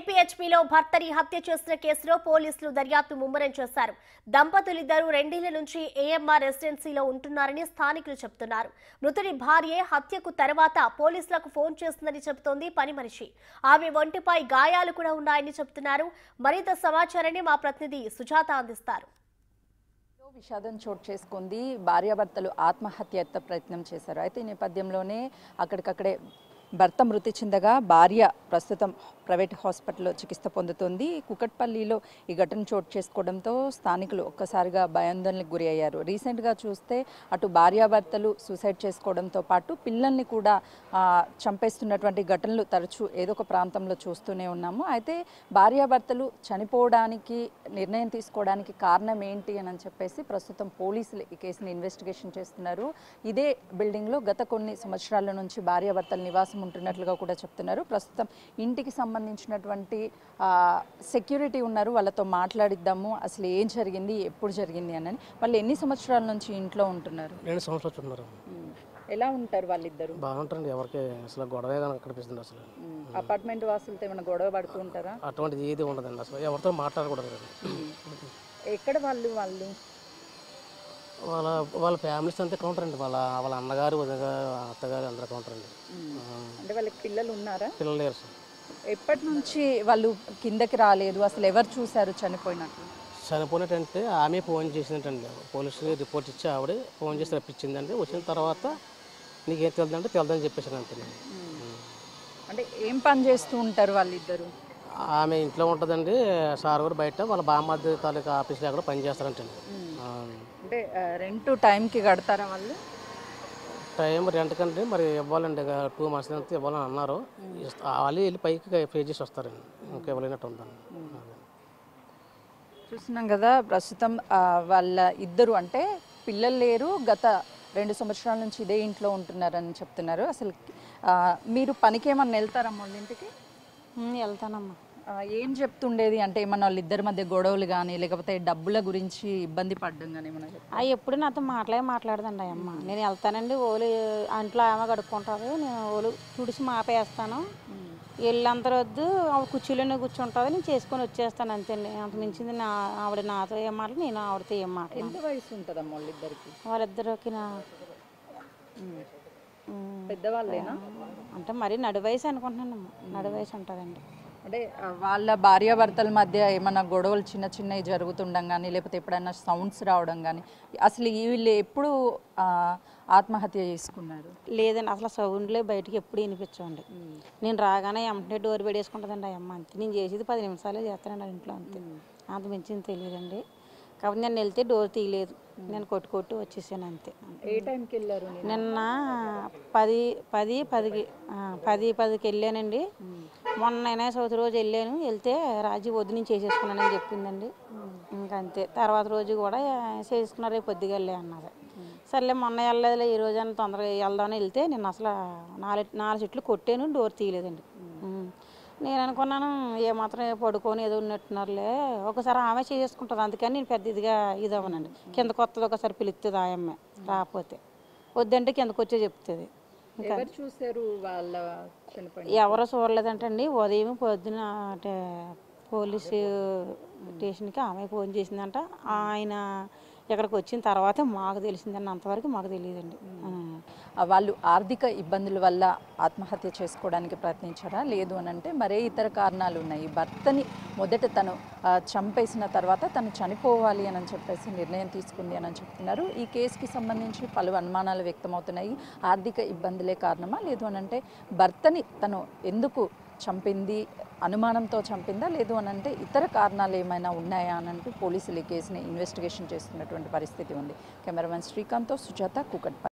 కేపీహెచ్పీలో భర్తని హత్య చేసిన కేసులో పోలీసులు దర్యాప్తు ముమ్మరం చేశారు. దంపతులిద్దరూ 2 ఏళ్ల నుంచి ఏఎంఆర్ రెసిడెన్సీలో ఉంటున్నారని స్థానికులు చెబుతున్నారు. మృతుడి భార్యే హత్యకు తర్వాత పోలీసులకు ఫోన్ చేస్తుందని చెబుతోంది పని మనిషి. ఆమె ఒంటిపై గాయాలు కూడా ఉన్నాయని చెబుతున్నారు. మరింత సమాచారాన్ని మా ప్రతినిధి సుజాత అందిస్తారు. విషాదం చోటు చేసుకుంది. భార్యాభర్తలు ఆత్మహత్య ప్రయత్నం చేశారు. అయితే ఈ నేపథ్యంలోనే అక్కడికక్కడే భర్త మృతి చెందగా భార్య ప్రస్తుతం ప్రైవేట్ హాస్పిటల్లో చికిత్స పొందుతుంది. కుకట్పల్లిలో ఈ ఘటన చోటు చేసుకోవడంతో స్థానికులు ఒక్కసారిగా భయాందోళనకు గురి అయ్యారు. రీసెంట్గా చూస్తే అటు భార్యాభర్తలు సూసైడ్ చేసుకోవడంతో పాటు పిల్లల్ని కూడా చంపేస్తున్నటువంటి ఘటనలు తరచూ ఏదో ఒక ప్రాంతంలో చూస్తూనే ఉన్నాము. అయితే భార్యాభర్తలు చనిపోవడానికి నిర్ణయం తీసుకోవడానికి కారణం ఏంటి అని చెప్పేసి ప్రస్తుతం పోలీసులు ఈ కేసుని ఇన్వెస్టిగేషన్ చేస్తున్నారు. ఇదే బిల్డింగ్లో గత కొన్ని సంవత్సరాల నుంచి భార్యాభర్తల నివాసం ఉంటున్నట్లుగా కూడా చెప్తున్నారు. ప్రస్తుతం ఇంటికి సంబంధించినటువంటి సెక్యూరిటీ ఉన్నారు, వాళ్ళతో మాట్లాడిద్దాము అసలు ఏం జరిగింది, ఎప్పుడు జరిగింది అని. వాళ్ళు ఎన్ని సంవత్సరాల నుంచి ఇంట్లో ఉంటున్నారు? 2 సంవత్సరాలు ఉన్నారు. ఎలా ఉంటారు వాళ్ళిద్దరు? బాగుంటారండి. ఎవరికి అసలు గొడవే కనిపిస్తుంది. అసలు అపార్ట్మెంట్ వాసులతో ఏమైనా గొడవ పడుతూ ఉంటారా? అటువంటిది ఏది ఉండదండి. అసలు ఎవరితో మాట్లాడకూడదు. ఎక్కడ వాళ్ళు వాళ్ళ ఫ్యామిలీస్ అంతా కౌంటరండి. వాళ్ళ అన్నగారు, అత్తగారు అందరూ కౌంటరండి. అంటే వాళ్ళకి పిల్లలు ఉన్నారా? పిల్లలు లేరు సార్. ఎప్పటి నుంచి వాళ్ళు కిందకి రాలేదు? అసలు ఎవరు చూశారు చనిపోయినట్టు? చనిపోయినట్టంటే ఆమె ఫోన్ చేసిందంటండి. పోలీసులు రిపోర్ట్ ఇచ్చి ఆవిడే ఫోన్ చేసి రప్పించిందండి. వచ్చిన తర్వాత నీకేం తెలుదంటే తెలుదని చెప్పేసాను అంతే. అంటే ఏం పని చేస్తూ ఉంటారు వాళ్ళిద్దరు? ఆమె ఇంట్లో ఉంటుందండి. సార్ కూడా బయట వాళ్ళ బామ్మద్ది తాలూకా ఆఫీస్లో కూడా పని చేస్తారంటండి. అంటే రెంట్ టైంకి కడతారా వాళ్ళు? టైం రెంట్ కంటే మరి ఇవ్వాలండి. 2 months అంతా ఇవ్వాలని అన్నారు. వాళ్ళు వెళ్ళి పైకి పే చేసి వస్తారండి. ఇంకా ఇవ్వలేనట్టు ఉందండి. చూస్తున్నాం కదా ప్రస్తుతం వాళ్ళ ఇద్దరు అంటే పిల్లలు లేరు, గత 2 సంవత్సరాల నుంచి ఇదే ఇంట్లో ఉంటున్నారని చెప్తున్నారు. అసలు మీరు పనికి ఏమన్నా వెళ్తారమ్మా వాళ్ళ ఇంటికి? వెళ్తానమ్మా. ఏం చెప్తుండేది అంటే ఏమన్నా వాళ్ళిద్దరి మధ్య గొడవలు కానీ లేకపోతే డబ్బుల గురించి ఇబ్బంది పడ్డం కానీ ఏమన్నా? ఎప్పుడు నాతో మాట్లాడదండి అమ్మ. నేను వెళ్తానండి, ఓలు అంట్లో ఆమె కడుక్కుంటుంది, నేను ఓలు తుడిసి మాపేస్తాను. వెళ్ళంతరం వద్దు, ఆవిడ కుర్చీలోనే కూర్చుంటుంది, నేను చేసుకొని వచ్చేస్తాను అంతేండి. అంత మించింది ఆవిడ నాతో ఏం మాటలు, నేను ఆవిడతో ఏం మాటలు. ఎంత వయసు ఉంటుందమ్మా వాళ్ళిద్దరికి? వాళ్ళిద్దరికి పెద్దవాళ్ళేనా? అంటే మరి నడు వయసు అనుకుంటున్నానమ్మా. నడు వయసు ఉంటుందండి. అంటే వాళ్ళ భార్యాభర్తల మధ్య ఏమన్నా గొడవలు చిన్న చిన్నవి జరుగుతుండడం కానీ లేకపోతే ఎప్పుడైనా సౌండ్స్ రావడం కానీ, అసలు వీళ్ళు ఎప్పుడు ఆత్మహత్య చేసుకున్నారు? లేదండి, అసలు సౌండ్లే బయటికి ఎప్పుడు వినిపించండి. నేను రాగానే వెంటనే డోర్ పెట్టేసుకుంటుందండి ఆ అమ్మ. అంతే, నేను చేసేది 10 నిమిషాలే చేస్తానండి ఇంట్లో. అంతే, అంత మించింది తెలియదండి. కాబట్టి నేను వెళ్తే డోర్ తీయలేదు, నేను కొట్టు వచ్చేసాను అంతే. ఏ టైంకి వెళ్ళారు? నిన్న 10:10కి వెళ్ళానండి. మొన్న చవితి రోజు వెళ్తే రాజీ వద్దు నేను చేసేసుకున్నానని చెప్పిందండి. ఇంకా అంతే. తర్వాత రోజు కూడా చేసుకున్నారు, రేపు పొద్దుగా వెళ్ళే అన్నారు. సర్లే మొన్న వెళ్ళలేదులే, ఈ రోజు అని తొందరగా వెళ్దామని వెళ్తే నేను అసలు 4 చెట్లు కొట్టాను, డోర్ తీయలేదండి. నేను అనుకున్నాను ఏమాత్రం పడుకొని ఏదో ఉన్నట్టున్నారులే, ఒకసారి ఆమె చేసుకుంటుంది, అందుకని నేను పెద్ద ఇదిగా ఇదవనండి. కిందకు వస్తుంది, ఒకసారి పిలుస్తుంది ఆయమ్మే, రాకపోతే వద్దంటే కిందకు వచ్చే చెప్తుంది. ఎవరో చూడలేదంటండి. ఉదయం పొద్దున అంటే పోలీసు స్టేషన్కి ఆమె ఫోన్ చేసిందంట. ఆయన ఇక్కడికి వచ్చిన తర్వాత మాకు తెలిసిందండి, అంతవరకు మాకు తెలియదండి. వాళ్ళు ఆర్థిక ఇబ్బందుల వల్ల ఆత్మహత్య చేసుకోవడానికి ప్రయత్నించారా? లేదు అని అంటే మరే ఇతర కారణాలు ఉన్నాయి. భర్తని మొదట తను చంపేసిన తర్వాత తను చనిపోవాలి అని చెప్పేసి నిర్ణయం తీసుకుంది అని చెప్తున్నారు. ఈ కేసుకి సంబంధించి పలు అనుమానాలు వ్యక్తమవుతున్నాయి. ఆర్థిక ఇబ్బందులే కారణమా, లేదు అని అంటే భర్తని తను ఎందుకు చంపింది, అనుమానంతో చంపిందా, లేదు అని అంటే ఇతర కారణాలు ఏమైనా ఉన్నాయా అని అంటూ పోలీసులు ఈ కేసుని ఇన్వెస్టిగేషన్ చేస్తున్నటువంటి పరిస్థితి ఉంది. కెమెరామెన్ శ్రీకాంత్తో సుజాత, కుకట్పల్లి.